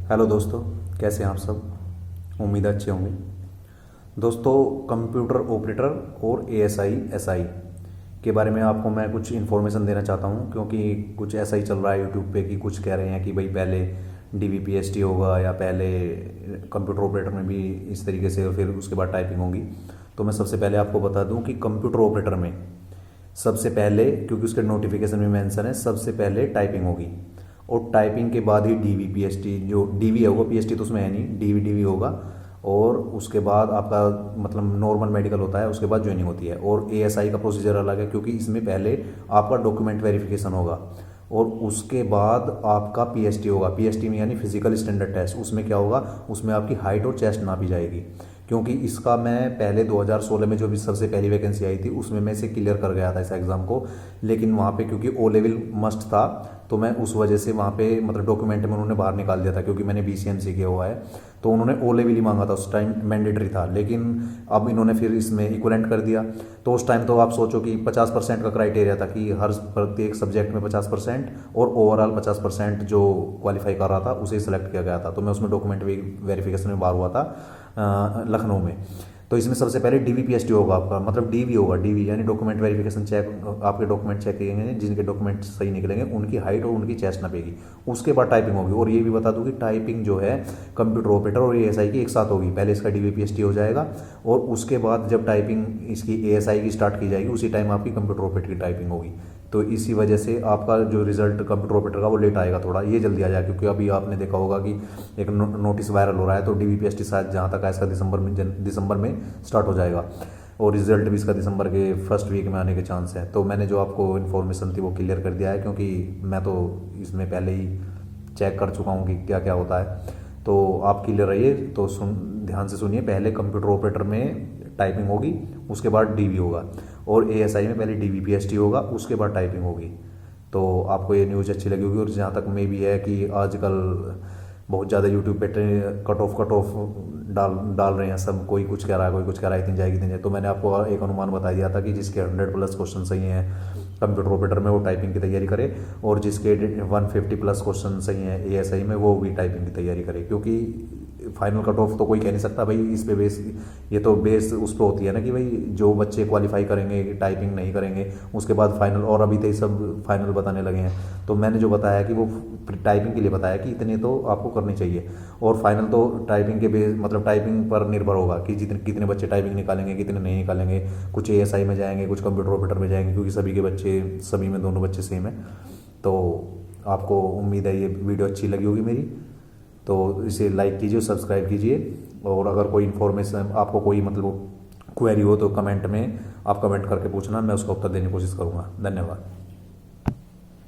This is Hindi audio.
हेलो दोस्तों, कैसे हैं आप सब। उम्मीद है अच्छे होंगे। दोस्तों, कंप्यूटर ऑपरेटर और एएसआई एसआई के बारे में आपको मैं कुछ इन्फॉर्मेशन देना चाहता हूं, क्योंकि कुछ ऐसा ही चल रहा है यूट्यूब पे कि कुछ कह रहे हैं कि भाई पहले डीवीपीएसटी होगा या पहले कंप्यूटर ऑपरेटर में भी इस तरीके से, फिर उसके बाद टाइपिंग होगी। तो मैं सबसे पहले आपको बता दूं कि कंप्यूटर ऑपरेटर में सबसे पहले, क्योंकि उसके नोटिफिकेशन में मेंशन है, सबसे पहले टाइपिंग होगी और टाइपिंग के बाद ही डीवी पीएसटी, जो डीवी है होगा, पीएसटी तो उसमें है नहीं, डीवी डीवी होगा। और उसके बाद आपका मतलब नॉर्मल मेडिकल होता है, उसके बाद ज्वाइनिंग होती है। और एएसआई का प्रोसीजर अलग है, क्योंकि इसमें पहले आपका डॉक्यूमेंट वेरिफिकेशन होगा और उसके बाद आपका पीएसटी होगा। पीएसटी में यानी फिजिकल स्टैंडर्ड टेस्ट। उसमें क्या होगा, उसमें आपकी हाइट और चेस्ट नापी जाएगी। क्योंकि इसका मैं पहले 2016 में जो भी सबसे पहली वैकेंसी आई थी उसमें मैं इसे क्लियर कर गया था इस एग्ज़ाम को, लेकिन वहाँ पे क्योंकि ओ लेवल मस्ट था तो मैं उस वजह से वहाँ पे मतलब डॉक्यूमेंट में उन्होंने बाहर निकाल दिया था, क्योंकि मैंने बीसीएमसी किया हुआ है। तो उन्होंने ओ लेवल ही मांगा था, उस टाइम मैंडेटरी था, लेकिन अब इन्होंने फिर इसमें इक्वलेंट कर दिया। तो उस टाइम तो आप सोचो कि 50% का क्राइटेरिया था कि हर प्रत्येक सब्जेक्ट में 50% और ओवरऑल 50% जो क्वालिफाई कर रहा था उसे सिलेक्ट किया गया था। तो मैं उसमें डॉक्यूमेंट वेरिफिकेशन में बाहर हुआ था लखनऊ में। तो इसमें सबसे पहले डीवीपीएसटी होगा आपका, मतलब डीवी होगा, डीवी यानी डॉक्यूमेंट वेरिफिकेशन चेक। आपके डॉक्यूमेंट चेक किए जिनके डॉक्यूमेंट सही निकलेंगे उनकी हाइट और उनकी चेस्ट नपेगी। उसके बाद टाइपिंग होगी। और ये भी बता दूं कि टाइपिंग जो है कंप्यूटर ऑपरेटर और एएसआई की एक साथ होगी। पहले इसका डीवीपीएसटी हो जाएगा और उसके बाद जब टाइपिंग इसकी एएसआई की स्टार्ट की जाएगी उसी टाइम आपकी कंप्यूटर ऑपरेटर की टाइपिंग होगी। तो इसी वजह से आपका जो रिजल्ट कंप्यूटर ऑपरेटर का वो लेट आएगा थोड़ा, ये जल्दी आ जाएगा। क्योंकि अभी आपने देखा होगा कि एक नोटिस वायरल हो रहा है, तो डीवीपीएसटी शायद जहाँ तक है इसका दिसंबर में स्टार्ट हो जाएगा और रिजल्ट भी इसका दिसंबर के फर्स्ट वीक में आने के चांस है। तो मैंने जो आपको इन्फॉर्मेशन थी वो क्लियर कर दिया है, क्योंकि मैं तो इसमें पहले ही चेक कर चुका हूँ कि क्या क्या होता है। तो आप क्लियर रहिए। तो ध्यान से सुनिए, पहले कंप्यूटर ऑपरेटर में टाइपिंग होगी, उसके बाद डीवी होगा, और एएसआई में पहले डीवीपीएसटी होगा, उसके बाद टाइपिंग होगी। तो आपको ये न्यूज़ अच्छी लगी होगी। और जहाँ तक में भी है कि आजकल बहुत ज़्यादा यूट्यूब पे कट ऑफ डाल रहे हैं सब, कोई कुछ कह रहा है, कोई कुछ कह रहा है, इतनी जाएगी इतनी जाएगी। तो मैंने आपको एक अनुमान बता दिया था कि जिसके 100+ क्वेश्चन सही हैं कंप्यूटर ऑपरेटर में वो टाइपिंग की तैयारी करे, और जिसके 150+ क्वेश्चन सही हैं एएसआई में वो भी टाइपिंग की तैयारी करे। क्योंकि फाइनल कट ऑफ तो कोई कह नहीं सकता भाई, इस पे बेस, ये तो बेस उस पर होती है ना कि भाई जो बच्चे क्वालिफाई करेंगे, टाइपिंग नहीं करेंगे, उसके बाद फाइनल। और अभी तो ये सब फाइनल बताने लगे हैं। तो मैंने जो बताया कि वो टाइपिंग के लिए बताया कि इतने तो आपको करनी चाहिए, और फाइनल तो टाइपिंग के बेस मतलब टाइपिंग पर निर्भर होगा कि कितने बच्चे टाइपिंग निकालेंगे, कितने नहीं निकालेंगे। कुछ एएसआई में जाएंगे, कुछ कंप्यूटर ऑपरेटर में जाएंगे, क्योंकि सभी के बच्चे, सभी में दोनों बच्चे सेम है। तो आपको उम्मीद है ये वीडियो अच्छी लगी होगी मेरी। तो इसे लाइक कीजिए, सब्सक्राइब कीजिए। और अगर कोई इन्फॉर्मेशन आपको कोई मतलब क्वेरी हो तो कमेंट में आप कमेंट करके पूछना, मैं उसका उत्तर देने की कोशिश करूँगा। धन्यवाद।